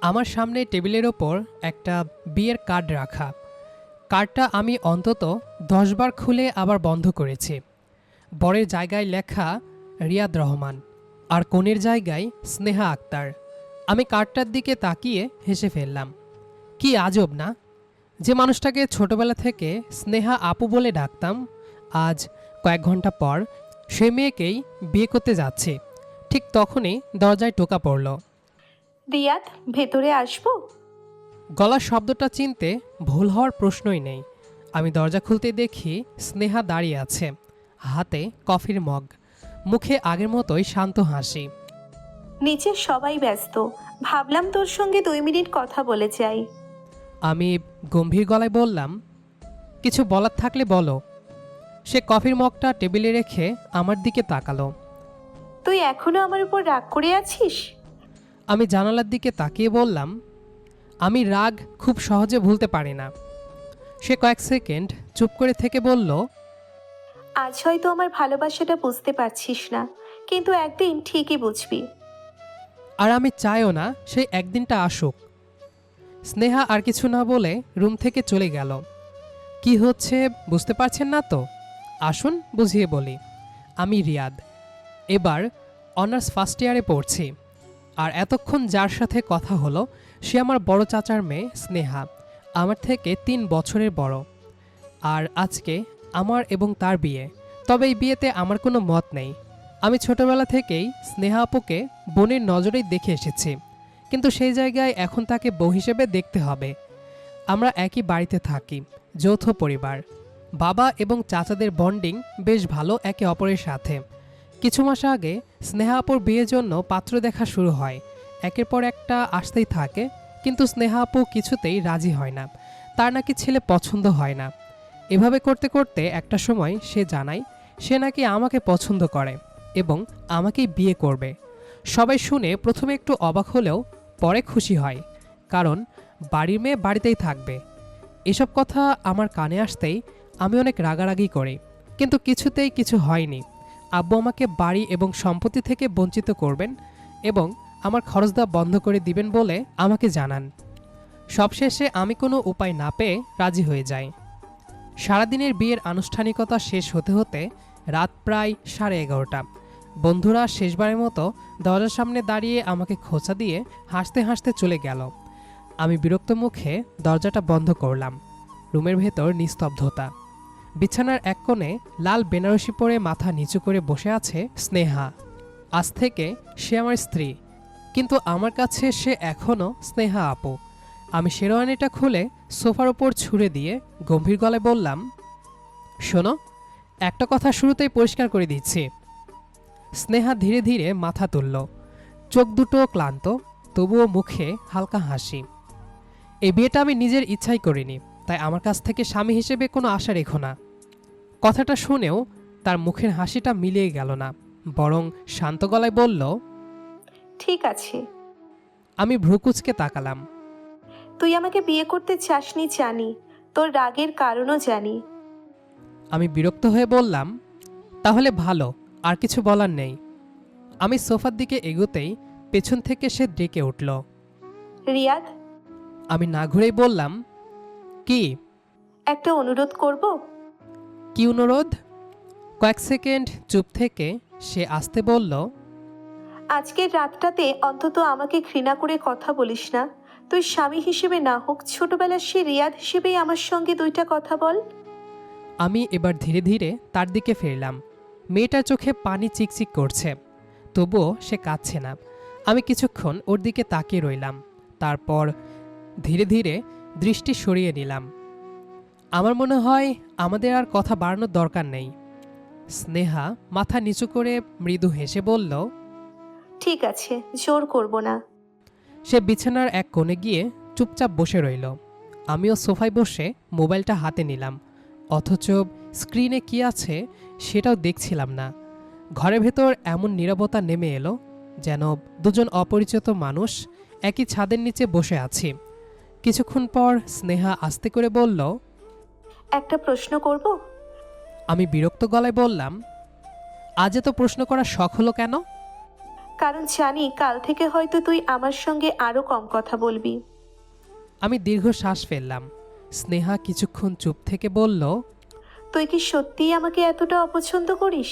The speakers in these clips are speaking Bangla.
আমার সামনে টেবিলের ওপর একটা বিয়ের কার্ড রাখা। কার্ডটা আমি অন্তত ১০ বার খুলে আবার বন্ধ করেছি। বরের জায়গায় লেখা রিয়াদ রহমান, আর কনের জায়গায় স্নেহা আক্তার। আমি কার্ডটার দিকে তাকিয়ে হেসে ফেললাম। কি আজব না, যে মানুষটাকে ছোটবেলা থেকে স্নেহা আপু বলে ডাকতাম, আজ কয়েক ঘন্টা পর সে মেয়েকেই বিয়ে করতে যাচ্ছে। ঠিক তখনই দরজায় টোকা পড়ল। রিয়াদ, ভেতরে আসবো? গলার শব্দটা চিনতে ভুল হওয়ার প্রশ্নই নেই। আমি দরজা খুলতে দেখি স্নেহা দাঁড়িয়ে আছে, হাতে কফির মগ, মুখে আগের মতোই শান্ত হাসি। নিচে সবাই ব্যস্ত, ভাবলাম তোর সঙ্গে 2 মিনিট কথা বলে যাই। আমি গম্ভীর গলায় বললাম, কিছু বলার থাকলে বলো। সে কফির মগটা টেবিলে রেখে আমার দিকে তাকালো। তুই এখনো আমার উপর রাগ করে আছিস? আমি জানালার দিকে তাকিয়ে বললাম, আমি রাগ খুব সহজে ভুলতে পারি না। সে কয়েক সেকেন্ড চুপ করে থেকে বলল, আজ হয়তো আমার ভালোবাসাটা বুঝতে পারছিস না, কিন্তু একদিন ঠিকই বুঝবি। আর আমি চাইও না সেই একদিনটা আসুক। স্নেহা আর কিছু না বলে রুম থেকে চলে গেল। কি হচ্ছে বুঝতে পারছেন না তো? আসুন বুঝিয়ে বলি। আমি রিয়াদ, এবার অনার্স ফার্স্ট ইয়ারে পড়ছি। আর এতক্ষণ যার সাথে কথা হলো সে আমার বড় চাচার মেয়ে স্নেহা, আমার থেকে 3 বছরের বড়। আর আজকে আমার এবং তার বিয়ে। তবে এই বিয়েতে আমার কোনো মত নেই। আমি ছোটবেলা থেকেই স্নেহা আপুকে বোনের নজরেই দেখে এসেছি, কিন্তু সেই জায়গায় এখন তাকে বউ হিসেবে দেখতে হবে। আমরা একই বাড়িতে থাকি, যৌথ পরিবার। বাবা এবং চাচাদের বন্ডিং বেশ ভালো একে অপরের সাথে। কিছু মাস আগে স্নেহা আপুর বিয়ের জন্য পাত্র দেখা শুরু হয়। একের পর একটা আসতেই থাকে, কিন্তু স্নেহা আপু কিছুতেই রাজি হয় না। তার নাকি ছেলে পছন্দ হয় না। এভাবে করতে করতে একটা সময় সে জানায় সে নাকি আমাকে পছন্দ করে এবং আমাকেই বিয়ে করবে। সবাই শুনে প্রথমে একটু অবাক হলেও পরে খুশি হয়, কারণ বাড়ির মেয়ে বাড়িতেই থাকবে। এসব কথা আমার কানে আসতেই আমি অনেক রাগারাগি করি, কিন্তু কিছুতেই কিছু হয়নি। আব্বু আমাকে বাড়ি এবং সম্পত্তি থেকে বঞ্চিত করবেন এবং আমার খরচ দেওয়া বন্ধ করে দিবেন বলে আমাকে জানান। সবশেষে আমি কোনো উপায় না পেয়ে রাজি হয়ে যাই। সারাদিনের বিয়ের আনুষ্ঠানিকতা শেষ হতে হতে রাত প্রায় 11:30। বন্ধুরা শেষবারের মতো দরজার সামনে দাঁড়িয়ে আমাকে খোঁচা দিয়ে হাসতে হাসতে চলে গেল। আমি বিরক্ত মুখে দরজাটা বন্ধ করলাম। রুমের ভেতর নিস্তব্ধতা। বিছানার এক কোণে লাল বেনারসি পরে মাথা নিচু করে বসে আছে স্নেহা। আজ থেকে সে আমার স্ত্রী, কিন্তু আমার কাছে সে এখনও স্নেহা আপু। আমি শেরওয়ানিটা খুলে সোফার ওপর ছুঁড়ে দিয়ে গম্ভীর গলায় বললাম, শোনো, একটা কথা শুরুতেই পরিষ্কার করে দিচ্ছি। স্নেহা ধীরে ধীরে মাথা তুলল, চোখ দুটো ক্লান্ত, তবুও মুখে হালকা হাসি। এই বিয়েটা আমি নিজের ইচ্ছাই করিনি, তাই আমার কাছ থেকে স্বামী হিসেবে কোনো আশা রেখো না। কথাটা শুনেও তার মুখের হাসিটা মিলিয়ে গেল না, বরং শান্ত গলায় বলল। ঠিক আছে। আমি ভ্রুকুচকে তাকালাম। তুই আমাকে বিয়ে করতে চাসনি জানি, তোর রাগের কারণও জানি। আমি বিরক্ত হয়ে বললাম, তাহলে ভালো, আর কিছু বলার নেই। আমি সোফার দিকে এগোতেই পেছন থেকে সে ডেকে উঠল। রিয়াদ, আমি না ঘুরেই বললাম, কি? একটা অনুরোধ করব? কি অনুরোধ? কয়েক সেকেন্ড চুপ থেকে সে আস্তে বলল, আজকের রাতটাতে অন্তত আমাকে ঘৃণা করে কথা বলিস না। তুই স্বামী হিসেবে না হোক, ছোটবেলার সে রিয়াদ হিসেবেই আমার সঙ্গে 2টা কথা বল। আমি এবার ধীরে ধীরে তার দিকে ফিরলাম। মেয়েটার চোখে পানি চিকচিক করছে, তবুও সে কাঁদছে না। আমি কিছুক্ষণ ওর দিকে তাকিয়ে রইলাম, তারপর ধীরে ধীরে দৃষ্টি সরিয়ে নিলাম। আমার মনে হয় আমাদের আর কথা বাড়ানোর দরকার নেই। স্নেহা মাথা নিচু করে মৃদু হেসে বলল। ঠিক আছে, জোর করব না। সে বিছানার এক কোণে গিয়ে চুপচাপ বসে রইল। আমিও সোফায় বসে মোবাইলটা হাতে নিলাম, অথচ স্ক্রিনে কি আছে সেটাও দেখছিলাম না। ঘরের ভেতর এমন নীরবতা নেমে এলো, যেন দুজন অপরিচিত মানুষ একই ছাদের নিচে বসে আছি। কিছুক্ষণ পর স্নেহা আস্তে করে বলল, একটা প্রশ্ন করব? আমি বিরক্ত গলায় বললাম, আজ এত প্রশ্ন করার শখ হলো কেন? কারণ জানি কাল থেকে হয়তো তুই আমার সঙ্গে আরো কম কথা বলবি। আমি দীর্ঘ শ্বাস ফেললাম। স্নেহা কিছুক্ষণ চুপ থেকে বলল, তুই কি সত্যিই আমাকে এতটা অপছন্দ করিস?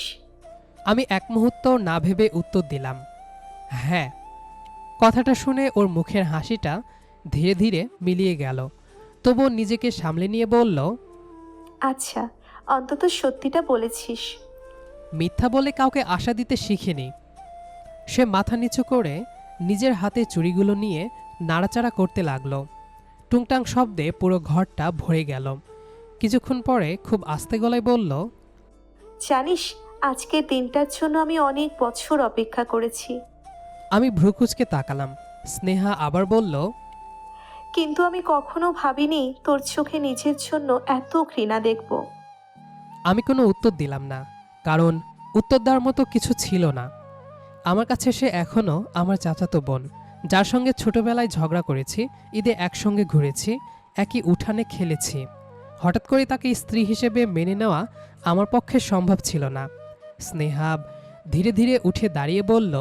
আমি এক মুহূর্ত না ভেবে উত্তর দিলাম, হ্যাঁ। কথাটা শুনে ওর মুখের হাসিটা ধীরে ধীরে মিলিয়ে গেল, তবুও নিজেকে সামলে নিয়ে বলল, আচ্ছা, অন্তত সত্যিটা বলেছিস। মিথ্যা বলে কাউকে আশা দিতে শিখিনি। সে মাথা নিচু করে নিজের হাতে চুড়িগুলো নিয়ে নাড়াচাড়া করতে লাগলো। টুংটাং শব্দে পুরো ঘরটা ভরে গেল। কিছুক্ষণ পরে খুব আস্তে গলায় বলল, জানিস, আজকের দিনটার জন্য আমি অনেক বছর অপেক্ষা করেছি। আমি ভ্রুকুচকে তাকালাম। স্নেহা আবার বলল, কিন্তু আমি কখনো ভাবিনি তোর চোখে নিজের জন্য এত ঘৃণা দেখব। আমি কোনো উত্তর দিলাম না, কারণ উত্তর দেওয়ার মতো কিছু ছিল না। আমার কাছে সে এখনও আমার চাচাতো বোন, যার সঙ্গে ছোটবেলায় ঝগড়া করেছি, ঈদে একসঙ্গে ঘুরেছি, একই উঠানে খেলেছি। হঠাৎ করে তাকে স্ত্রী হিসেবে মেনে নেওয়া আমার পক্ষে সম্ভব ছিল না। স্নেহা ধীরে ধীরে উঠে দাঁড়িয়ে বলল,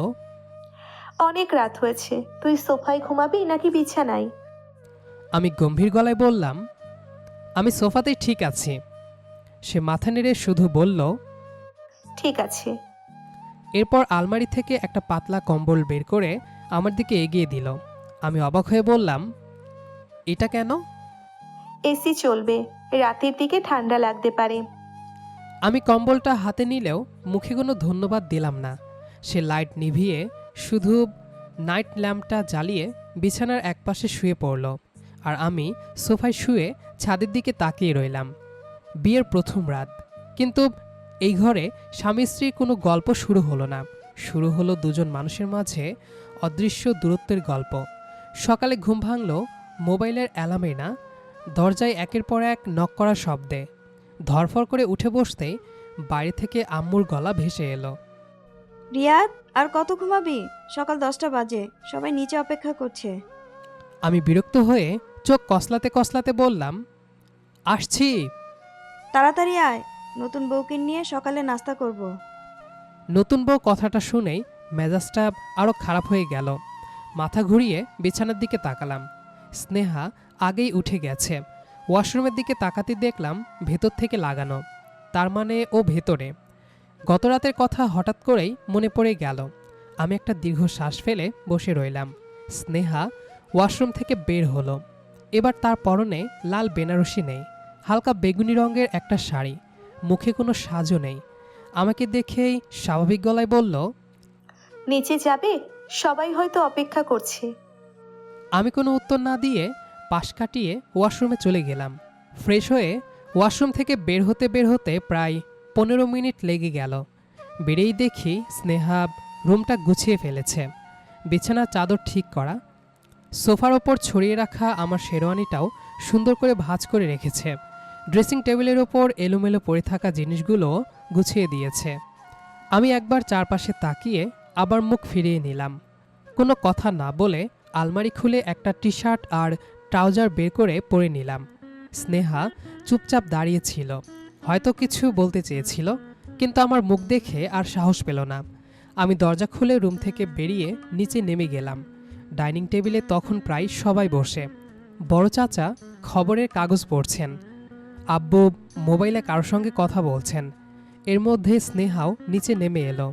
অনেক রাত হয়েছে, তুই সোফায় ঘুমাবি নাকি বিছানায়? আমি গম্ভীর গলায় বললাম, আমি সোফাতেই ঠিক আছি। সে মাথা নেড়ে শুধু বলল, ঠিক আছে। এরপর আলমারি থেকে একটা পাতলা কম্বল বের করে আমার দিকে এগিয়ে দিল। আমি অবাক হয়ে বললাম, এটা কেন? এসি চলবে, রাতের দিকে ঠান্ডা লাগতে পারে। আমি কম্বলটা হাতে নিলেও মুখে কোনো ধন্যবাদ দিলাম না। সে লাইট নিভিয়ে শুধু নাইট ল্যাম্পটা জ্বালিয়ে বিছানার একপাশে শুয়ে পড়ল, আর আমি সোফায় শুয়ে ছাদের দিকে তাকিয়ে রইলাম। বিয়ের প্রথম রাত, কিন্তু এই ঘরে স্বামী স্ত্রীর কোনো গল্প শুরু হলো না। শুরু হলো দুজন মানুষের মাঝে অদৃশ্য দূরত্বের গল্প। সকালে ঘুম ভাঙল মোবাইলের অ্যালার্মে না, দরজায় একের পর এক নক করার শব্দে। ধরফর করে উঠে বসতেই বাইরে থেকে আম্মুর গলা ভেসে এলো, রিয়াদ, আর কত ঘুমাবি? সকাল 10টা বাজে, সবাই নিচে অপেক্ষা করছে। আমি বিরক্ত হয়ে চোখ কসলাতে কসলাতে বললাম, আসছি। তাড়াতাড়ি আয়, নতুন বউকে নিয়ে সকালে নাস্তা করব। নতুন বউ কথাটা শুনেই মেজাজটা আরও খারাপ হয়ে গেল। মাথা ঘুরিয়ে বিছানার দিকে তাকালাম। স্নেহা আগেই উঠে গেছে। ওয়াশরুমের দিকে তাকাতে দেখলাম ভেতর থেকে লাগানো, তার মানে ও ভেতরে। গত রাতের কথা হঠাৎ করেই মনে পড়ে গেল। আমি একটা দীর্ঘ শ্বাস ফেলে বসে রইলাম। স্নেহা ওয়াশরুম থেকে বের হলো। এবার তার পরনে লাল বেনারসি নেই, হালকা বেগুনি রঙের একটা শাড়ি, মুখে কোনো সাজও নেই। আমাকে দেখেই স্বাভাবিক গলায় বলল, নিচে যাবে? সবাই হয়তো অপেক্ষা করছে। আমি কোনো উত্তর না দিয়ে পাশ কাটিয়ে ওয়াশরুমে চলে গেলাম। ফ্রেশ হয়ে ওয়াশরুম থেকে বের হতে প্রায় 15 মিনিট লেগে গেল। বেরেই দেখি স্নেহা রুমটা গুছিয়ে ফেলেছে। বিছানার চাদর ঠিক করা, সোফার ওপর ছড়িয়ে রাখা আমার শেরওয়ানিটাও সুন্দর করে ভাঁজ করে রেখেছে। ড্রেসিং টেবিলের ওপর এলোমেলো পড়ে থাকা জিনিসগুলো গুছিয়ে দিয়েছে। আমি একবার চারপাশে তাকিয়ে আবার মুখ ফিরিয়ে নিলাম। কোনো কথা না বলে আলমারি খুলে একটা টি শার্ট আর ট্রাউজার বের করে পরে নিলাম। স্নেহা চুপচাপ দাঁড়িয়েছিল, হয়তো কিছু বলতে চেয়েছিল, কিন্তু আমার মুখ দেখে আর সাহস পেল না। আমি দরজা খুলে রুম থেকে বেরিয়ে নিচে নেমে গেলাম। ডাইনিং টেবিলে তখন প্রায় সবাই বসে। বড় চাচা খবরের কাগজ পড়ছেন, আব্বু মোবাইলে কারোর সঙ্গে কথা বলছেন। এর মধ্যে স্নেহাও নিচে নেমে এলো।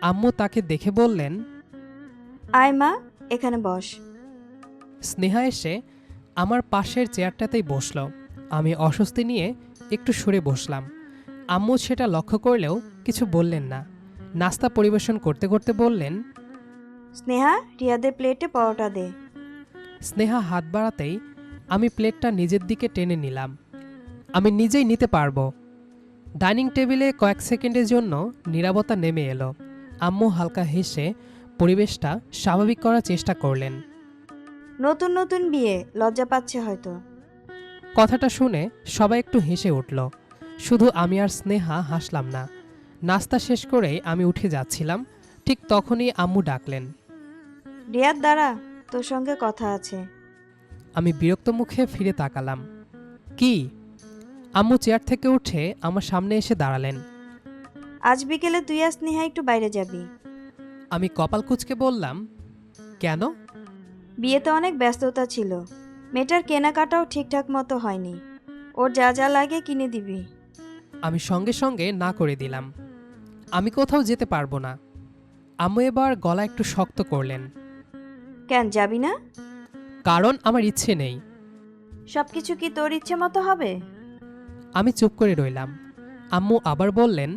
আম্মু তাকে দেখে বললেন, আয় মা, এখানে বস। স্নেহা এসে আমার পাশের চেয়ারটাতেই বসল। আমি অস্বস্তি নিয়ে একটু সরে বসলাম। আম্মু সেটা লক্ষ্য করলেও কিছু বললেন না। নাস্তা পরিবেশন করতে করতে বললেন, স্নেহা, রিয়াদের প্লেটে পরোটা দে। স্নেহা হাত বাড়াতেই আমি প্লেটটা নিজের দিকে টেনে নিলাম। আমি নিজেই নিতে পারবো। ডাইনিং টেবিলে কয়েক সেকেন্ডের জন্য নীরবতা নেমে এলো। আম্মু হালকা হেসে পরিবেশটা স্বাভাবিক করার চেষ্টা করলেন। নতুন নতুন বিয়ে, লজ্জা পাচ্ছে হয়তো। কথাটা শুনে সবাই একটু হেসে উঠল, শুধু আমি আর স্নেহা হাসলাম না। নাস্তা শেষ করেই আমি উঠে যাচ্ছিলাম, ঠিক তখনই আম্মু ডাকলেন। রিয়াদ দাঁড়া, তোর সঙ্গে কথা আছে। আমি বিরক্ত মুখে ফিরে তাকালাম। কি? আম্মু চেয়ার থেকে উঠে আমার সামনে এসে দাঁড়ালেন। আজ বিকেলে তুই আর স্নেহা একটু বাইরে যাবি। আমি কপাল কুঁচকে বললাম, কেন? বিয়েতে অনেক ব্যস্ততা ছিল, মেয়েটার কেনাকাটাও ঠিকঠাক মতো হয়নি। ওর যা যা লাগে কিনে দিবি। আমি সঙ্গে সঙ্গে না করে দিলাম। আমি কোথাও যেতে পারবো না। আম্মু এবার গলা একটু শক্ত করলেন। কেন যাবি না? কারণ আমার ইচ্ছে নেই। সব কিছু কি তোর ইচ্ছে মতো হবে? আমি চুপ করে রইলাম। আম্মু আবার বললেন,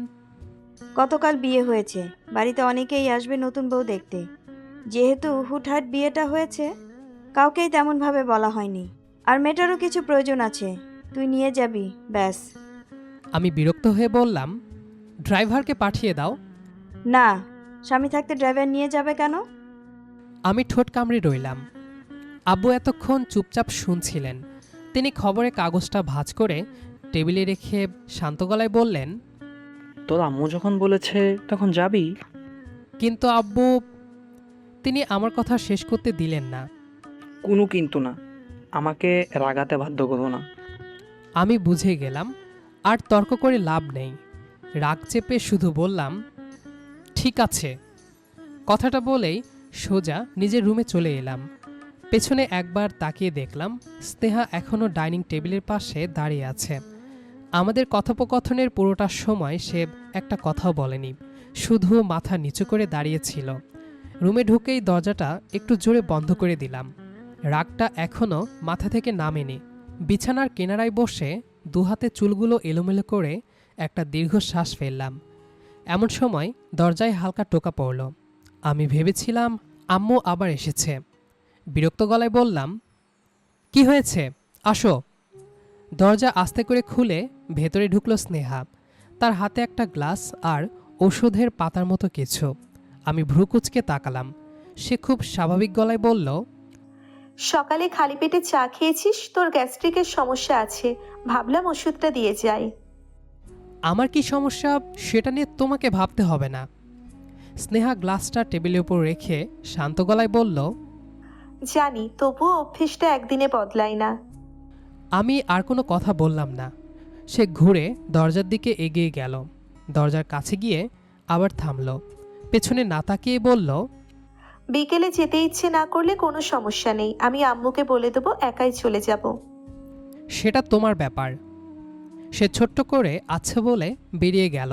গতকাল বিয়ে হয়েছে, বাড়িতে অনেকেই আসবে নতুন বউ দেখতে। যেহেতু হুটহাট বিয়েটা হয়েছে, কাউকেই তেমনভাবে বলা হয়নি। আর মেয়েটারও কিছু প্রয়োজন আছে, তুই নিয়ে যাবি, ব্যাস। আমি বিরক্ত হয়ে বললাম, ড্রাইভারকে পাঠিয়ে দাও। না, স্বামী থাকতে ড্রাইভার নিয়ে যাবে কেন? আমি ঠোঁট কামড়ে রইলাম। আব্বু এতক্ষণ চুপচাপ শুনছিলেন। তিনি খবরের কাগজটা ভাঁজ করে টেবিলে রেখে শান্ত গলায় বললেন, তোর আম্মু যখন বলেছে তখন যাবি। কিন্তু আব্বু। তিনি আমার কথা শেষ করতে দিলেন না। কোনো কিন্তু না, আমাকে রাগাতে বাধ্য করো না। আমি বুঝে গেলাম আর তর্ক করে লাভ নেই। রাগ চেপে শুধু বললাম, ঠিক আছে। কথাটা বলেই সোজা নিজের রুমে চলে এলাম। পেছনে একবার তাকিয়ে দেখলাম স্নেহা এখনও ডাইনিং টেবিলের পাশে দাঁড়িয়ে আছে। আমাদের কথোপকথনের পুরোটা সময় সে একটা কথাও বলেনি, শুধু মাথা নিচু করে দাঁড়িয়েছিল। রুমে ঢুকেই দরজাটা একটু জোরে বন্ধ করে দিলাম। রাগটা এখনও মাথা থেকে নামেনি। বিছানার কিনারায় বসে দুহাতে চুলগুলো এলোমেলো করে একটা দীর্ঘশ্বাস ফেললাম। এমন সময় দরজায় হালকা টোকা পড়ল। আমি ভেবেছিলাম আম্মু আবার এসেছে। বিরক্ত গলায় বললাম, কি হয়েছে, আসো। দরজা আস্তে করে খুলে ভেতরে ঢুকলো স্নেহা। তার হাতে একটা গ্লাস আর ওষুধের পাতার মতো কিছু। আমি ভ্রু কুঁচকে তাকালাম। সে খুব স্বাভাবিক গলায় বলল, সকালে খালি পেটে চা খেয়েছিস, তোর গ্যাস্ট্রিকের সমস্যা আছে, ভাবলাম ওষুধটা দিয়ে যাই। আমার কি সমস্যা সেটা নিয়ে তোমাকে ভাবতে হবে না। স্নেহা গ্লাসটা টেবিলের উপর রেখে শান্ত গলায় বলল, জানি, তবুও অভ্যেসটা একদিনে বদলায় না। আমি আর কোনো কথা বললাম না। সে ঘুরে দরজার দিকে এগিয়ে গেল। দরজার কাছে গিয়ে আবার থামল। পেছনে না তাকিয়ে বলল, বিকেলে যেতে ইচ্ছে না করলে কোনো সমস্যা নেই, আমি আম্মুকে বলে দেবো, একাই চলে যাব। সেটা তোমার ব্যাপার। সে ছোট্ট করে আচ্ছা বলে বেরিয়ে গেল।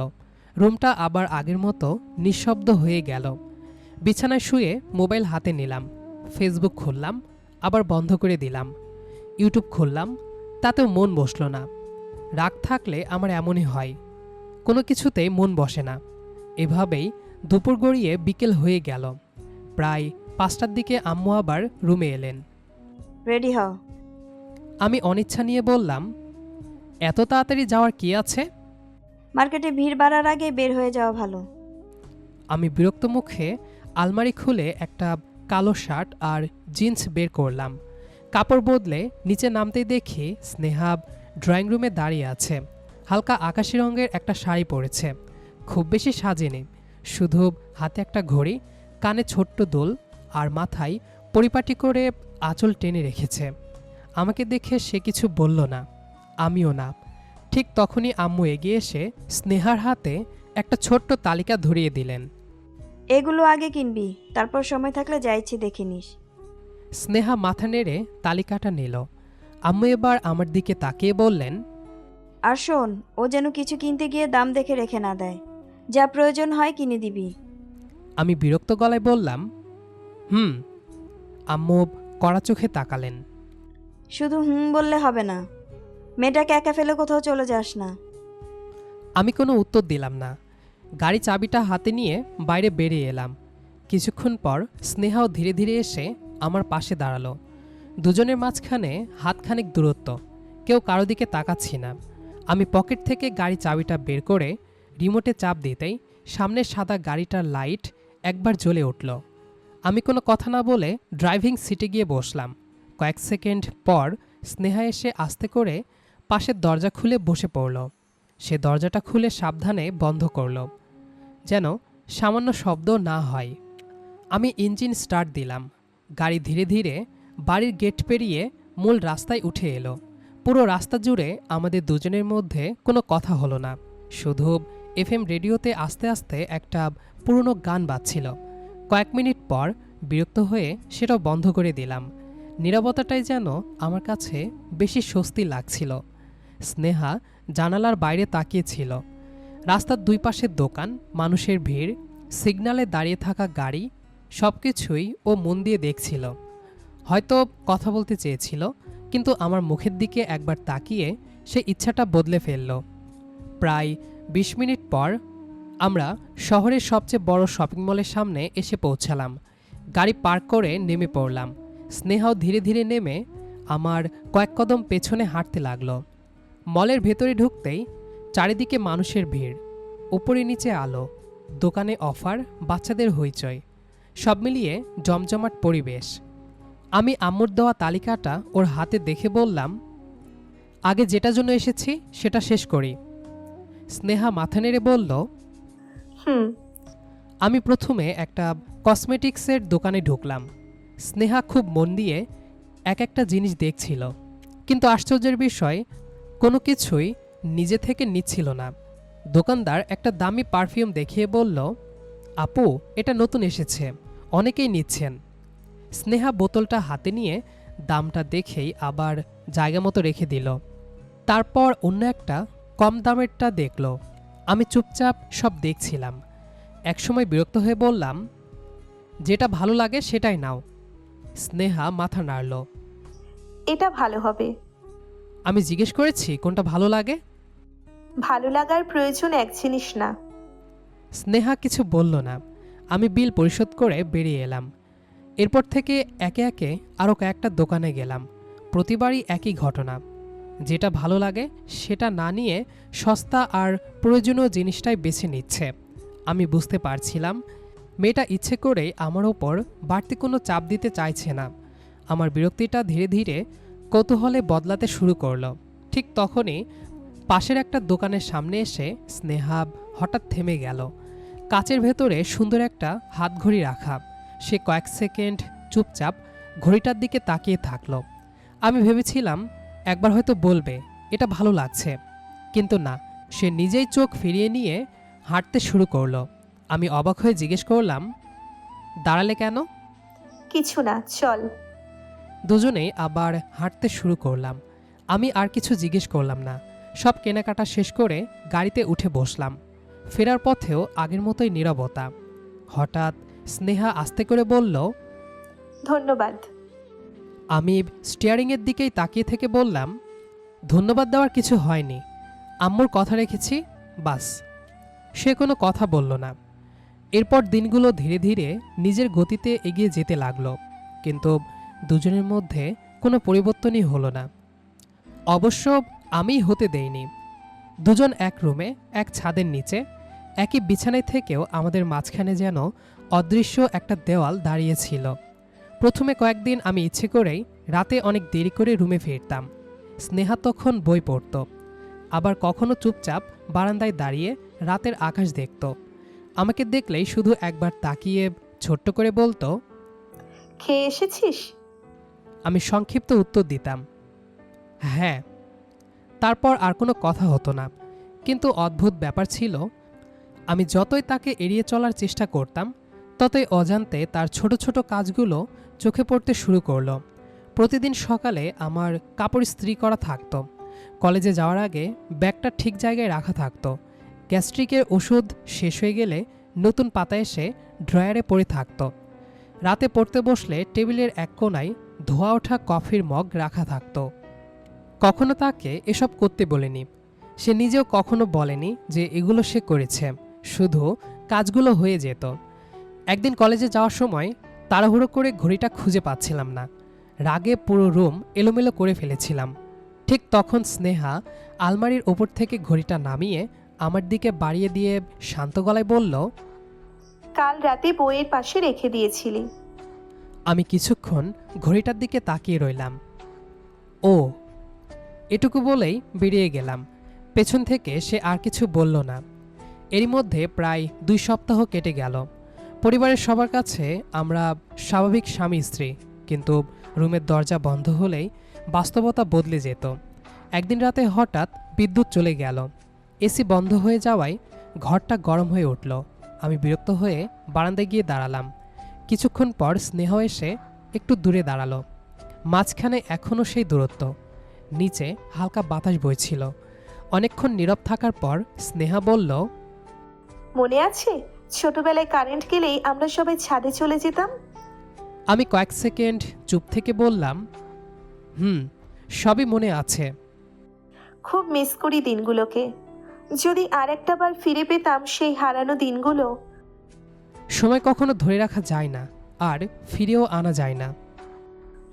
রুমটা আবার আগের মতো নিঃশব্দ হয়ে গেল। বিছানায় শুয়ে মোবাইল হাতে নিলাম। ফেসবুক খুললাম, আবার বন্ধ করে দিলাম। ইউটিউব খুললাম, তাতেও মন বসল না। রাগ থাকলে আমার এমনই হয়, কোনো কিছুতেই মন বসে না। এভাবেই দুপুর গড়িয়ে বিকেল হয়ে গেল। প্রায় 5টার দিকে আম্মু আবার রুমে এলেন। রেডি হও। আমি অনিচ্ছা নিয়ে বললাম, এত তাড়াতাড়ি যাওয়ার কি আছে? মার্কেটে ভিড় বাড়ার আগে বের হয়ে যাওয়া ভালো। আমি বিরক্ত মুখে আলমারি খুলে একটা কালো শার্ট আর জিন্স বের করলাম। কাপড় বদলে নিচে নামতেই দেখি স্নেহা ড্রয়িং রুমে দাঁড়িয়ে আছে। হালকা আকাশি রঙের একটা শাড়ি পরেছে, খুব বেশি সাজেনি। শুধু হাতে একটা ঘড়ি, কানে ছোট্ট দুল আর মাথায় পরিপাটি করে আঁচল টেনে রেখেছে। আমাকে দেখে সে কিছু বলল না, আমিও না। ঠিক তখনই আম্মু এগিয়ে এসে স্নেহার হাতে একটা ছোট্ট তালিকা ধরিয়ে দিলেন। এগুলো আগে কিনবি, তারপর সময় থাকলে যা ইচ্ছে দেখে নিস। স্নেহা মাথা নেড়ে তালিকাটা নিল। আম্মু এবার আমার দিকে তাকিয়ে বললেন, আর শোন, ও যেন কিছু কিনতে গিয়ে দাম দেখে রেখে না দেয়। যা প্রয়োজন হয় কিনে দিবি। আমি বিরক্ত গলায় বললাম, হুম। আম্মু কড়া চোখে তাকালেন। শুধু হুম বললে হবে না, মেয়েটাকে একা ফেলে কোথাও চলে যাস না। আমি কোনো উত্তর দিলাম না। গাড়ি চাবিটা হাতে নিয়ে বাইরে বেরিয়ে এলাম। কিছুক্ষণ পর স্নেহাও ধীরে ধীরে এসে আমার পাশে দাঁড়ালো। দুজনের মাঝখানে হাতখানেক দূরত্ব, কেউ কারো দিকে তাকাচ্ছি না। আমি পকেট থেকে গাড়ি চাবিটা বের করে রিমোটে চাপ দিতেই সামনের সাদা গাড়িটার লাইট একবার জ্বলে উঠল। আমি কোনো কথা না বলে ড্রাইভিং সিটে গিয়ে বসলাম। কয়েক সেকেন্ড পর স্নেহা এসে আস্তে করে পাশের দরজা খুলে বসে পড়ল। সে দরজাটা খুলে সাবধানে বন্ধ করল, যেন সামান্য শব্দ না হয়। আমি ইঞ্জিন স্টার্ট দিলাম। গাড়ি ধীরে ধীরে বাড়ির গেট পেরিয়ে মূল রাস্তায় উঠে এলো। পুরো রাস্তা জুড়ে আমাদের দুজনের মধ্যে কোনো কথা হলো না, শুধু এফএম রেডিওতে আস্তে আস্তে একটা পুরনো গান বাজছিল। কয়েক মিনিট পর বিরক্ত হয়ে সেটাও বন্ধ করে দিলাম। নীরবতাটাই যেন আমার কাছে বেশি স্বস্তি লাগছিল। স্নেহা জানালার বাইরে তাকিয়েছিল। রাস্তার দুই পাশের দোকান, মানুষের ভিড়, সিগন্যালে দাঁড়িয়ে থাকা গাড়ি, সব কিছুই ও মন দিয়ে দেখছিল। হয়তো কথা বলতে চেয়েছিল, কিন্তু আমার মুখের দিকে একবার তাকিয়ে সে ইচ্ছাটা বদলে ফেলল। প্রায় ২০ মিনিট পর আমরা শহরের সবচেয়ে বড় শপিং মলের সামনে এসে পৌঁছালাম। গাড়ি পার্ক করে নেমে পড়লাম। স্নেহাও ধীরে ধীরে নেমে আমার কয়েক কদম পেছনে হাঁটতে লাগলো। মলের ভেতরে ঢুকতেই চারিদিকে মানুষের ভিড়, উপরে নিচে আলো, দোকানে অফার, বাচ্চাদের হইচই, সব মিলিয়ে জমজমাট পরিবেশ। আমি আম্মুর দেওয়া তালিকাটা ওর হাতে দেখে বললাম, আগে যেটার জন্য এসেছি সেটা শেষ করি। স্নেহা মাথা নেড়ে বলল, হুম। আমি প্রথমে একটা কসমেটিক্সের দোকানে ঢুকলাম। স্নেহা খুব মন দিয়ে এক একটা জিনিস দেখছিল, কিন্তু আশ্চর্যের বিষয় কোনো কিছুই নিজে থেকে নিচ্ছিল না। দোকানদার একটা দামি পারফিউম দেখিয়ে বলল, আপু, এটা নতুন এসেছে, অনেকেই নিচ্ছেন। স্নেহা বোতলটা হাতে নিয়ে দামটা দেখেই আবার জায়গা মতো রেখে দিল। তারপর অন্য একটা কম দামেরটা দেখল। আমি চুপচাপ সব দেখছিলাম। একসময় বিরক্ত হয়ে বললাম, যেটা ভালো লাগে সেটাই নাও। স্নেহা মাথা নাড়ল। এটা ভালো হবে। আমি জিজ্ঞেস করেছি কোনটা ভালো লাগে। ভালো লাগার প্রয়োজন এক জিনিস না। স্নেহা কিছু বলল না। আমি বিল পরিশোধ করে বেরিয়ে এলাম। এরপর থেকে একে একে আরও কয়েকটা দোকানে গেলাম। প্রতিবারই একই ঘটনা, যেটা ভালো লাগে সেটা না নিয়ে সস্তা আর প্রয়োজনীয় জিনিসটাই বেছে নিচ্ছে। আমি বুঝতে পারছিলাম মেয়েটা ইচ্ছে করেই আমার ওপর বাড়তি কোনো চাপ দিতে চাইছে না। আমার বিরক্তিটা ধীরে ধীরে কৌতূহলে বদলাতে শুরু করলো। ঠিক তখনই পাশের একটা দোকানের সামনে এসে স্নেহা হঠাৎ থেমে গেল। কাচের ভেতরে সুন্দর একটা হাতঘড়ি রাখা। সে কয়েক সেকেন্ড চুপচাপ ঘড়িটার দিকে তাকিয়ে থাকলো। আমি ভেবেছিলাম একবার হয়তো বলবে এটা ভালো লাগছে, কিন্তু না, সে নিজেই চোখ ফিরিয়ে নিয়ে হাঁটতে শুরু করলো। আমি অবাক হয়ে জিজ্ঞেস করলাম, দাঁড়ালে কেন? কিছু না, চল। দুজনেই আবার হাঁটতে শুরু করলাম। আমি আর কিছু জিজ্ঞেস করলাম না। সব কেনাকাটা শেষ করে গাড়িতে উঠে বসলাম। ফেরার পথেও আগের মতোই নীরবতা। হঠাৎ স্নেহা আস্তে করে বলল, ধন্যবাদ। আমি স্টিয়ারিংয়ের দিকেই তাকিয়ে থেকে বললাম, ধন্যবাদ দেওয়ার কিছু হয়নি, আম্মুর কথা রেখেছি, বাস। সে কোনো কথা বলল না। এরপর দিনগুলো ধীরে ধীরে নিজের গতিতে এগিয়ে যেতে লাগলো, কিন্তু দুজনের মধ্যে কোনো পরিবর্তনই হলো না। অবশ্য আমিই হতে দেইনি। দুজন এক রুমে, এক ছাদের নিচে, একই বিছানায় থেকেও আমাদের মাঝখানে যেন অদৃশ্য একটা দেওয়াল দাঁড়িয়েছিল। প্রথমে কয়েকদিন আমি ইচ্ছে করেই রাতে অনেক দেরি করে রুমে ফিরতাম। স্নেহা তখন বই পড়ত, আবার কখনো চুপচাপ বারান্দায় দাঁড়িয়ে রাতের আকাশ দেখত। আমাকে দেখলেই শুধু একবার তাকিয়ে ছোট্ট করে বলতো, খেয়ে এসেছিস? আমি সংক্ষিপ্ত উত্তর দিতাম, হ্যাঁ। তারপর আর কোনো কথা হতো না। কিন্তু অদ্ভুত ব্যাপার ছিল, আমি যতই তাকে এড়িয়ে চলার চেষ্টা করতাম, ততই অজান্তে তার ছোট ছোট কাজগুলো চোখে পড়তে শুরু করলো। প্রতিদিন সকালে আমার কাপড় ইস্ত্রি করা থাকতো, কলেজে যাওয়ার আগে ব্যাগটা ঠিক জায়গায় রাখা থাকতো, গ্যাস্ট্রিকের ওষুধ শেষ হয়ে গেলে নতুন পাতা এসে ড্রয়ারে পড়ে থাকতো, রাতে পড়তে বসলে টেবিলের এক কোণায় ধোয়া ওঠা কফির মগ রাখা থাকতো। কখনো তাকে এসব করতে বলিনি, সে নিজেও কখনো বলেনি যে এগুলো সে করেছে, শুধু কাজগুলো হয়ে যেত। একদিন কলেজে যাওয়ার সময় তাড়াহুড়ো করে ঘড়িটা খুঁজে পাচ্ছিলাম না। রাগে পুরো রুম এলোমেলো করে ফেলেছিলাম। ঠিক তখন স্নেহা আলমারির ওপর থেকে ঘড়িটা নামিয়ে আমার দিকে বাড়িয়ে দিয়ে শান্ত গলায় বলল, কাল রাতে বইয়ের পাশে রেখে দিয়েছিলি। আমি কিছুক্ষণ ঘড়িটার দিকে তাকিয়ে রইলাম। ও, এটুকু বলেই বেরিয়ে গেলাম। পেছন থেকে সে আর কিছু বলল না। এরই মধ্যে প্রায় 2 সপ্তাহ কেটে গেল। পরিবারের সবার কাছে আমরা স্বাভাবিক স্বামী স্ত্রী, কিন্তু রুমের দরজা বন্ধ হলেই বাস্তবতা বদলে যেত। একদিন রাতে হঠাৎ বিদ্যুৎ চলে গেল। এসি বন্ধ হয়ে যাওয়ায় ঘরটা গরম হয়ে উঠল। আমি বিরক্ত হয়ে বারান্দায় গিয়ে দাঁড়ালাম। কিছুক্ষণ পর স্নেহ এসে একটু দূরে দাঁড়ালো। মাঝখানে এখনও সেই দূরত্ব, নিচে হালকা বাতাস বইছিল। অনেকক্ষণ নীরব থাকার পর স্নেহা বলল, মনে আছে ছোটবেলায় কারেন্ট গেলেই আমরা সবাই ছাদে চলে যেতাম? আমি কয়েক সেকেন্ড চুপ থেকে বললাম, সবই মনে আছে। খুব মিস করি দিনগুলোকে। যদি আর একটা বার ফিরে পেতাম সেই হারানো দিনগুলো। সময় কখনো ধরে রাখা যায় না, আর ফিরেও আনা যায় না।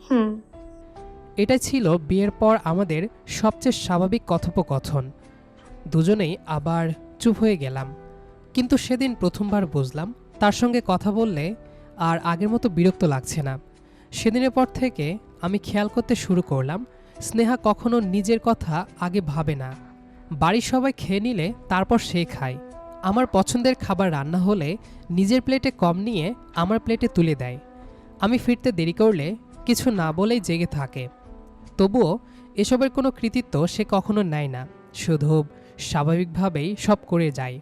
হুম। এটাই ছিল বিয়ের পর আমাদের সবচেয়ে স্বাভাবিক কথোপকথন। দুজনেই আবার চুপ হয়ে গেলাম। কিন্তু সেদিন প্রথমবার বুঝলাম তার সঙ্গে কথা বললে আর আগের মতো বিরক্ত লাগছে না। সেদিনের পর থেকে আমি খেয়াল করতে শুরু করলাম, স্নেহা কখনো নিজের কথা আগে ভাবে না। বাড়ির সবাই খেয়ে নিলে তারপর সে খায়। আমার পছন্দের খাবার রান্না হলে নিজের প্লেটে কম নিয়ে আমার প্লেটে তুলে দেয়। আমি ফিরতে দেরি করলে কিছু না বলেই জেগে থাকে। তবুও এসবের কোনো কৃতিত্ব সে কখনো নেয় না, শুধু স্বাভাবিকভাবেই সব করে যায়।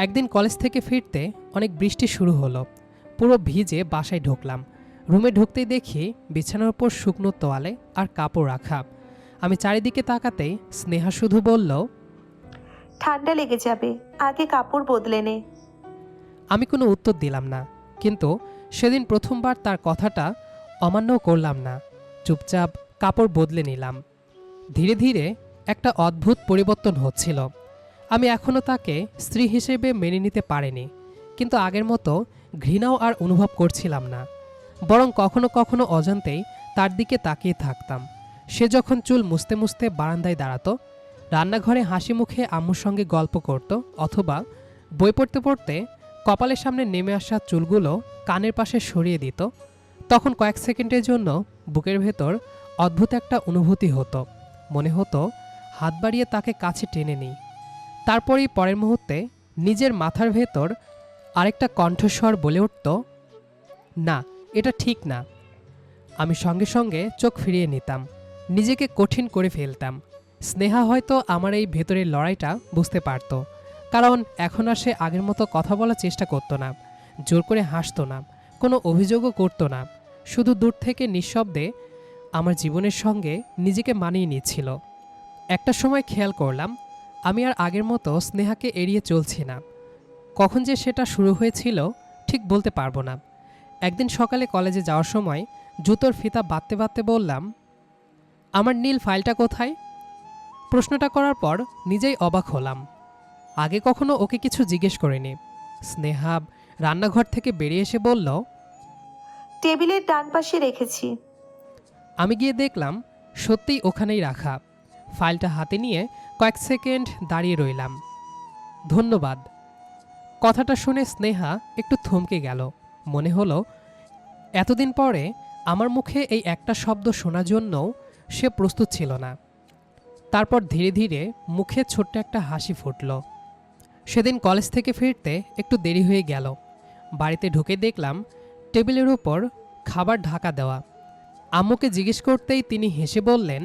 একদিন কলেজ থেকে ফিরতে অনেক বৃষ্টি শুরু হলো। পুরো ভিজে বাসায় ঢুকলাম। রুমে ঢুকতেই দেখি বিছানার ওপর শুকনো তোয়ালে আর কাপড় রাখা। আমি চারিদিকে তাকাতেই স্নেহা শুধু বলল, ঠান্ডা লেগে যাবে, আগে কাপড় বদলে নে। আমি কোনো উত্তর দিলাম না, কিন্তু সেদিন প্রথমবার তার কথাটা অমান্যও করলাম না। চুপচাপ কাপড় বদলে নিলাম। ধীরে ধীরে একটা অদ্ভুত পরিবর্তন হচ্ছিল। আমি এখনও তাকে স্ত্রী হিসেবে মেনে নিতে পারিনি, কিন্তু আগের মতো ঘৃণাও আর অনুভব করছিলাম না। বরং কখনো কখনো অজান্তেই তার দিকে তাকিয়ে থাকতাম। সে যখন চুল মুছতে মুছতে বারান্দায় দাঁড়াতো, রান্নাঘরে হাসি মুখে আম্মুর সঙ্গে গল্প করত, অথবা বই পড়তে পড়তে কপালের সামনে নেমে আসা চুলগুলো কানের পাশে সরিয়ে দিত, তখন কয়েক সেকেন্ডের জন্য বুকের ভেতর অদ্ভুত একটা অনুভূতি হতো। মনে হতো হাত বাড়িয়ে তাকে কাছে টেনে নিই। তারপরই পরের মুহূর্তে নিজের মাথার ভেতর আরেকটা কণ্ঠস্বর বলে উঠত, না, এটা ঠিক না। আমি সঙ্গে সঙ্গে চোখ ফিরিয়ে নিতাম, নিজেকে কঠিন করে ফেলতাম। স্নেহা হয়তো আমার এই ভেতরের লড়াইটা বুঝতে পারত, কারণ এখন আর সে আগের মতো কথা বলার চেষ্টা করত না, জোর করে হাসত না, কোনো অভিযোগও করত না। শুধু দূর থেকে নিঃশব্দে আমার জীবনের সঙ্গে নিজেকে মানিয়ে নিচ্ছিল। একটা সময় খেয়াল করলাম আমি আর আগের মতো স্নেহাকে এড়িয়ে চলছি না। কখন যে সেটা শুরু হয়েছিল ঠিক বলতে পারবো না। একদিন সকালে কলেজে যাওয়ার সময় জুতোর ফিতা বাঁধতে বাঁধতে বললাম, আমার নীল ফাইলটা কোথায়? প্রশ্নটা করার পর নিজেই অবাক হলাম। আগে কখনো ওকে কিছু জিজ্ঞেস করিনি। স্নেহা রান্নাঘর থেকে বেরিয়ে এসে বলল, টেবিলের ডান পাশে রেখেছি। আমি গিয়ে দেখলাম সত্যিই ওখানেই রাখা। ফাইলটা হাতে নিয়ে কয়েক সেকেন্ড দাঁড়িয়ে রইলাম। ধন্যবাদ। কথাটা শুনে স্নেহা একটু থমকে গেল। মনে হলো এতদিন পরে আমার মুখে এই একটা শব্দ শোনার জন্যও সে প্রস্তুত ছিল না। তারপর ধীরে ধীরে মুখে ছোট্ট একটা হাসি ফুটল। সেদিন কলেজ থেকে ফিরতে একটু দেরি হয়ে গেল। বাড়িতে ঢুকে দেখলাম টেবিলের ওপর খাবার ঢাকা দেওয়া। আম্মুকে জিজ্ঞেস করতেই তিনি হেসে বললেন,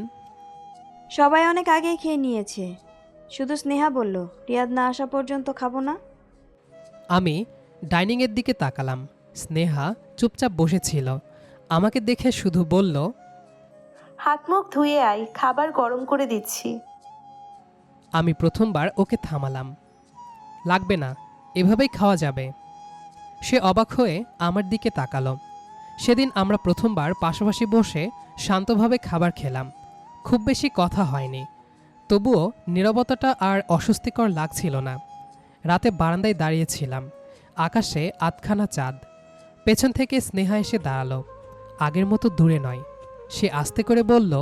সবাই অনেক আগেই খেয়ে নিয়েছে, শুধু স্নেহা বলল রিয়াদ না আসা পর্যন্ত খাবো না। আমি ডাইনিংয়ের দিকে তাকালাম। স্নেহা চুপচাপ বসেছিল। আমাকে দেখে শুধু বলল, হাত মুখ ধুয়ে আয়, খাবার গরম করে দিচ্ছি। আমি প্রথমবার ওকে থামালাম। লাগবে না, এভাবেই খাওয়া যাবে। সে অবাক হয়ে আমার দিকে তাকালো। সেদিন আমরা প্রথমবার পাশাপাশি বসে শান্তভাবে খাবার খেলাম। খুব বেশি কথা হয়নি, তবুও নীরবতাটা আর অস্বস্তিকর লাগছিল না। রাতে বারান্দায় দাঁড়িয়েছিলাম, আকাশে আধখানা চাঁদ। পেছন থেকে স্নেহা এসে দাঁড়ালো। আগের মতো দূরে নয়। সে আস্তে করে বলল,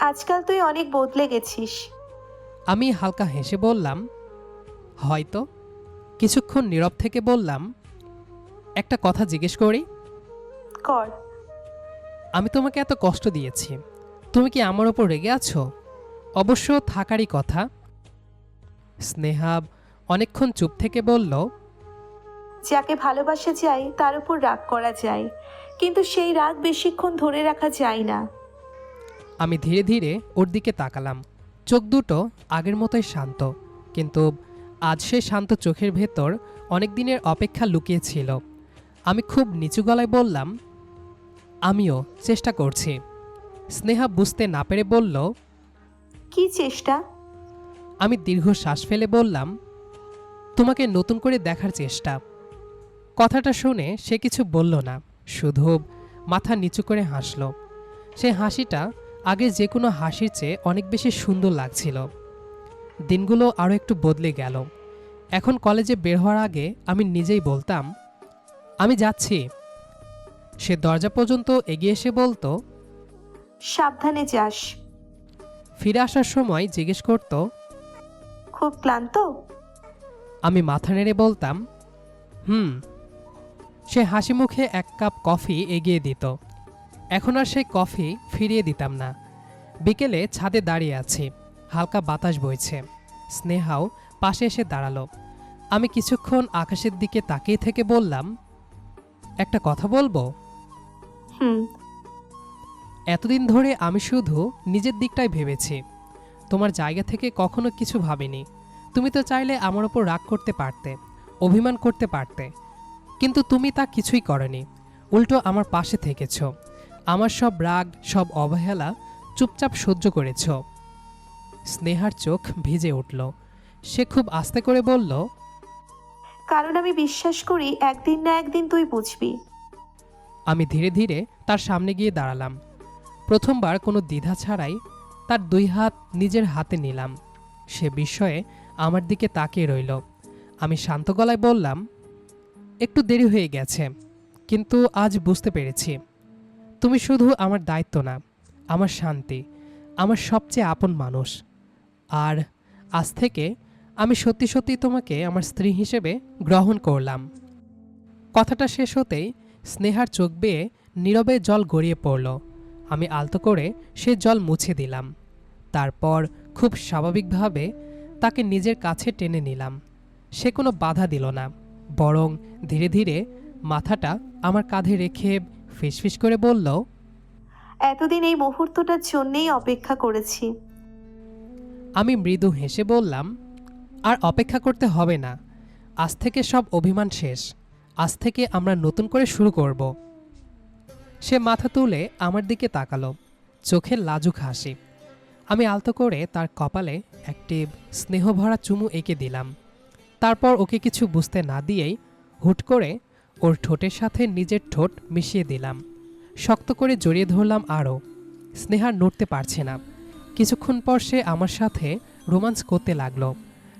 আজকাল তুই অনেক বদলে গেছিস। আমি হালকা হেসে বললাম, হয়তো। কিছুক্ষণ নীরব থেকে বললাম, একটা কথা জিজ্ঞেস করি? কর। আমি তোমাকে এত কষ্ট দিয়েছি, তুমি কি আমার ওপর রেগে আছো? অবশ্য থাকারই কথা। স্নেহা অনেকক্ষণ চুপ থেকে বলল, যাকে ভালোবাসা যায় তার উপর রাগ করা যায়, কিন্তু সেই রাগ বেশিক্ষণ ধরে রাখা যায় না। আমি ধীরে ধীরে ওর দিকে তাকালাম। চোখ দুটো আগের মতোই শান্ত, কিন্তু আজ সেই শান্ত চোখের ভেতর অনেক দিনের অপেক্ষা লুকিয়েছিল। আমি খুব নিচু গলায় বললাম, আমিও চেষ্টা করছি। স্নেহা বুঝতে না পেরে বলল, কি চেষ্টা? আমি দীর্ঘ শ্বাস ফেলে বললাম, তোমাকে নতুন করে দেখার চেষ্টা। কথাটা শুনে সে কিছু বলল না, শুধু মাথা নিচু করে হাসল। সে হাসিটা আগে যে কোনো হাসির চেয়ে অনেক বেশি সুন্দর লাগছিল। দিনগুলো আরও একটু বদলে গেল। এখন কলেজে বের হওয়ার আগে আমি নিজেই বলতাম, আমি যাচ্ছি। সে দরজা পর্যন্ত এগিয়ে এসে বলতো, সাবধানে যাস। ফিরে আসার সময় জিজ্ঞেস করত। খুব ক্লান্ত? আমি মাথা নেড়ে বলতাম, হুম। সে হাসি মুখে এক কাপ কফি এগিয়ে দিত। এখন আর সেই কফি ফিরিয়ে দিতাম না। বিকেলে ছাদে দাঁড়িয়ে আছি, হালকা বাতাস বইছে। স্নেহাও পাশে এসে দাঁড়ালো। আমি কিছুক্ষণ আকাশের দিকে তাকিয়ে থেকে বললাম, একটা কথা বলবো? হুম। এতদিন ধরে আমি শুধু নিজের দিকটাই ভেবেছি, তোমার জায়গা থেকে কখনো কিছু ভাবিনি। তুমি তো চাইলে আমার ওপর রাগ করতে পারতে, অভিমান করতে পারতে, কিন্তু তুমি তা কিছুই করনি। উল্টো আমার পাশে থেকেছ, আমার সব রাগ, সব অবহেলা চুপচাপ সহ্য করেছ। স্নেহার চোখ ভিজে উঠল। সে খুব আস্তে করে বলল, কারণ আমি বিশ্বাস করি একদিন না একদিন তুই বুঝবি। আমি ধীরে ধীরে তার সামনে গিয়ে দাঁড়ালাম। প্রথমবার কোনো দ্বিধা ছাড়াই তার দুই হাত নিজের হাতে নিলাম। সে বিস্ময়ে আমার দিকে তাকিয়ে রইল। আমি শান্ত গলায় বললাম, একটু দেরি হয়ে গেছে, কিন্তু আজ বুঝতে পেরেছি তুমি শুধু আমার দায়িত্ব না, আমার শান্তি, আমার সবচেয়ে আপন মানুষ। আর আজ থেকে আমি সত্যি সত্যি তোমাকে আমার স্ত্রী হিসেবে গ্রহণ করলাম। কথাটা শেষ হতেই স্নেহার চোখ বেয়ে নীরবে জল গড়িয়ে পড়ল। আমি আলতো করে সে জল মুছে দিলাম। তারপর খুব স্বাভাবিকভাবে তাকে নিজের কাছে টেনে নিলাম। সে কোনো বাধা দিল না, বরং ধীরে ধীরে মাথাটা আমার কাঁধে রেখে ফিসফিস করে বলল, এতদিন এই মুহূর্তটার জন্যেই অপেক্ষা করেছি। আমি মৃদু হেসে বললাম, আর অপেক্ষা করতে হবে না। আজ থেকে সব অভিমান শেষ। আজ থেকে আমরা নতুন করে শুরু করব। সে মাথা তুলে আমার দিকে তাকালো, চোখে লাজুক হাসি। আমি আলতো করে তার কপালে একটি স্নেহভরা চুমু এঁকে দিলাম। তারপর ওকে কিছু বুঝতে না দিয়েই হুট করে ওর ঠোঁটের সাথে নিজের ঠোঁট মিশিয়ে দিলাম। শক্ত করে জড়িয়ে ধরলাম আরও। স্নেহা নড়তে পারছে না। কিছুক্ষণ পর সে আমার সাথে রোমান্স করতে লাগলো।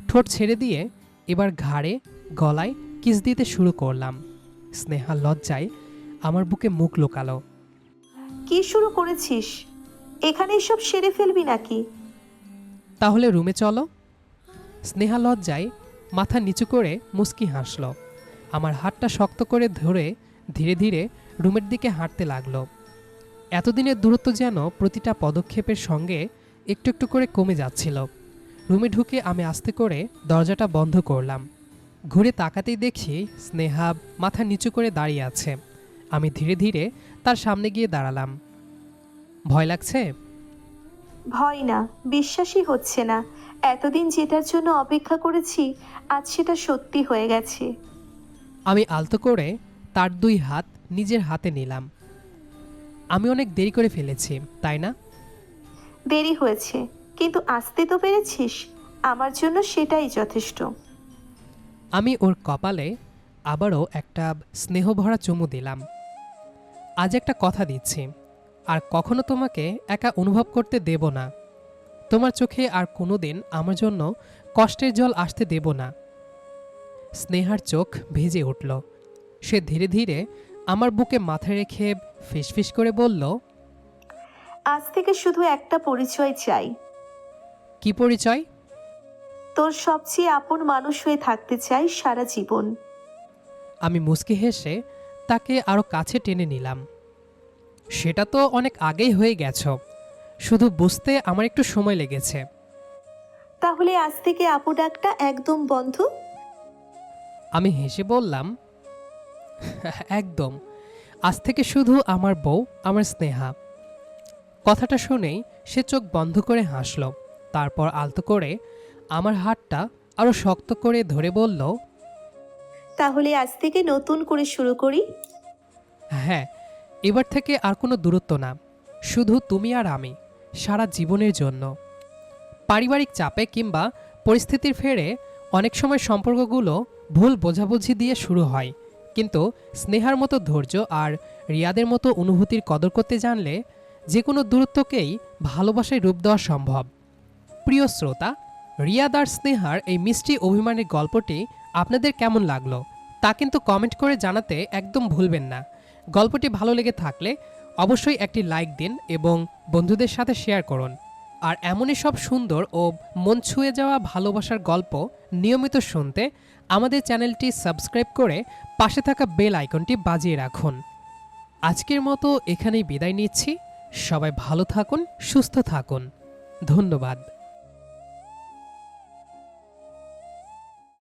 ঠোঁট ছেড়ে দিয়ে এবার ঘাড়ে, গলায় কিস দিতে শুরু করলাম। স্নেহা লজ্জায় আমার বুকে মুখ লুকালো। কি শুরু করেছিস? এখানে সব সেরে ফেলবি নাকি? তাহলে রুমে চলো। স্নেহা লজ্জায় মাথা নিচু করে মুচকি হাসল। আমার হাতটা শক্ত করে ধরে ধীরে ধীরে রুমের দিকে হাঁটতে লাগলো। এতদিনের দূরত্ব যেন প্রতিটা পদক্ষেপের সঙ্গে একটু একটু করে কমে যাচ্ছিল। রুমে ঢুকে আমি আস্তে করে দরজাটা বন্ধ করলাম। ঘুরে তাকাতেই দেখি স্নেহা মাথা নিচু করে দাঁড়িয়ে আছে। আমি ধীরে ধীরে তার সামনে গিয়ে দাঁড়ালাম। ভয় লাগছে? ভয় না, বিশ্বাসই হচ্ছে না। এতদিন যেটার জন্য অপেক্ষা করেছি আজ সেটা সত্যি হয়ে গেছে। আমি আলতো করে তার দুই হাত নিজের হাতে নিলাম। আমি অনেক দেরি করে ফেলেছি, তাই না? দেরি হয়েছে, কিন্তু আসতে তো পেরেছিস। আমার জন্য সেটাই যথেষ্ট। আমি ওর কপালে আবারও একটা স্নেহভরা চুমু দিলাম। আজ একটা কথা দিচ্ছি, আর কখনো তোমাকে একা অনুভব করতে দেব না। তোমার চোখে আর কোনোদিন আমার জন্য কষ্টের জল আসতে দেব না। স্নেহার চোখ ভিজে উঠল। সে ধীরে ধীরে আমার বুকে মাথা রেখে ফিসফিস করে বলল, আজ থেকে শুধু একটা পরিচয় চাই। কি পরিচয়? তোর সবচেয়ে আপন মানুষ হয়ে থাকতে চাই সারা জীবন। আমি মুচকি হেসে তাকে আরও কাছে টেনে নিলাম। সেটা তো অনেক আগেই হয়ে গেছ, শুধু বুঝতে আমার একটু সময় লেগেছে। তাহলে আজ থেকে আপু ডাকটা একদম বন্ধ? আমি হেসে বললাম, একদম। আজ থেকে শুধু আমার বউ, আমার স্নেহা। কথাটা শুনেই সে চোখ বন্ধ করে হাসল। তারপর আলতো করে আমার হাতটা আরও শক্ত করে ধরে বলল, তাহলে আজ থেকে নতুন করে শুরু করি। হ্যাঁ, এবার থেকে আর কোনো দূরত্ব না, শুধু তুমি আর আমি, সারা জীবনের জন্য। পারিবারিক চাপে কিংবা পরিস্থিতির ফেরে অনেক সময় সম্পর্কগুলো ভুল বোঝাবুঝি দিয়ে শুরু হয়, কিন্তু স্নেহার মতো ধৈর্য আর রিয়াদের মতো অনুভূতির কদর করতে জানলে যে কোনো দূরত্বকেই ভালোবাসায় রূপ দেওয়া সম্ভব। প্রিয় শ্রোতা, রিয়াদ আর স্নেহার এই মিষ্টি অভিমানের গল্পটি আপনাদের কেমন লাগলো তা কিন্তু কমেন্ট করে জানাতে একদম ভুলবেন না। গল্পটি ভালো লেগে থাকলে অবশ্যই একটি লাইক দিন এবং বন্ধুদের সাথে শেয়ার করুন। আর এমনই সব সুন্দর ও মন ছুঁয়ে যাওয়া ভালোবাসার গল্প নিয়মিত শুনতে আমাদের চ্যানেলটি সাবস্ক্রাইব করে পাশে থাকা বেল আইকনটি বাজিয়ে রাখুন। আজকের মতো এখানেই বিদায় নিচ্ছি। সবাই ভালো থাকুন, সুস্থ থাকুন। ধন্যবাদ।